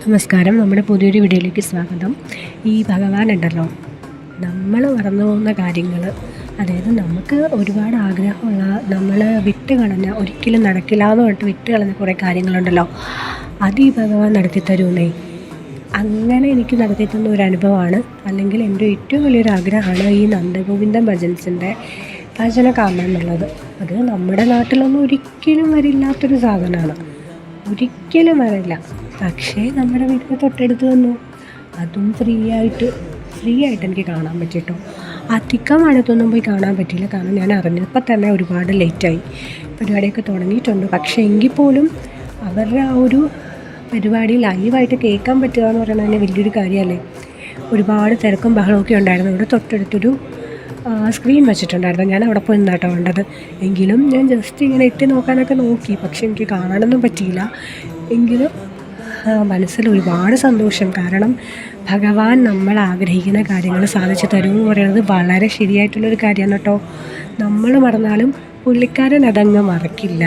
നമസ്കാരം. നമ്മുടെ പുതിയൊരു വീഡിയോയിലേക്ക് സ്വാഗതം. ഈ ഭഗവാൻ ഉണ്ടല്ലോ, നമ്മൾ മറന്നു പോകുന്ന കാര്യങ്ങൾ, അതായത് നമുക്ക് ഒരുപാട് ആഗ്രഹമുള്ള, നമ്മൾ വിട്ട് കളഞ്ഞ, ഒരിക്കലും നടക്കില്ല എന്ന് പറഞ്ഞിട്ട് വിട്ട് കളഞ്ഞ കുറേ കാര്യങ്ങളുണ്ടല്ലോ, അത് ഈ ഭഗവാൻ നടത്തി തരുമെന്നേ. അങ്ങനെ എനിക്ക് നടത്തി തന്ന ഒരു അനുഭവമാണ്, അല്ലെങ്കിൽ എൻ്റെ ഏറ്റവും വലിയൊരു ആഗ്രഹമാണ് ഈ നന്ദഗോവിന്ദൻ ഭജൻസിൻ്റെ ഭജന കാണണം എന്നുള്ളത്. അത് നമ്മുടെ നാട്ടിലൊന്നും ഒരിക്കലും വരില്ലാത്തൊരു സാധനമാണ്, ഒരിക്കലും വരില്ല. പക്ഷേ നമ്മുടെ വീട്ടിൽ തൊട്ടടുത്ത് വന്നു, അതും ഫ്രീ ആയിട്ട് എനിക്ക് കാണാൻ പറ്റിട്ടോ. അധികം അടുത്തൊന്നും പോയി കാണാൻ പറ്റിയില്ല, കാരണം ഞാൻ അറിഞ്ഞപ്പോൾ തന്നെ ഒരുപാട് ലേറ്റായി. പരിപാടിയൊക്കെ തുടങ്ങിയിട്ടുണ്ട്. പക്ഷേ എങ്കിൽ പോലും അവരുടെ ആ ഒരു പരിപാടി ലൈവായിട്ട് കേൾക്കാൻ പറ്റുക എന്ന് പറയുന്നത് തന്നെ വലിയൊരു കാര്യമല്ലേ. ഒരുപാട് തിരക്കും ബഹളമൊക്കെ ഉണ്ടായിരുന്നു. ഇവിടെ തൊട്ടടുത്തൊരു സ്ക്രീൻ വെച്ചിട്ടുണ്ടായിരുന്നു. ഞാൻ അവിടെ പോയി നിന്നാട്ടോ കണ്ടത്. എങ്കിലും ഞാൻ ജസ്റ്റ് ഇങ്ങനെ എത്തി നോക്കാനൊക്കെ നോക്കി, പക്ഷെ എനിക്ക് കാണാനൊന്നും പറ്റിയില്ല. എങ്കിലും മനസ്സിൽ ഒരുപാട് സന്തോഷം. കാരണം ഭഗവാൻ നമ്മൾ ആഗ്രഹിക്കുന്ന കാര്യങ്ങൾ സാധിച്ചു തരുമെന്ന് പറയുന്നത് വളരെ ശരിയായിട്ടുള്ളൊരു കാര്യമാണ് കേട്ടോ. നമ്മൾ മറന്നാലും പുള്ളിക്കാരൻ അതങ്ങ് മറക്കില്ല.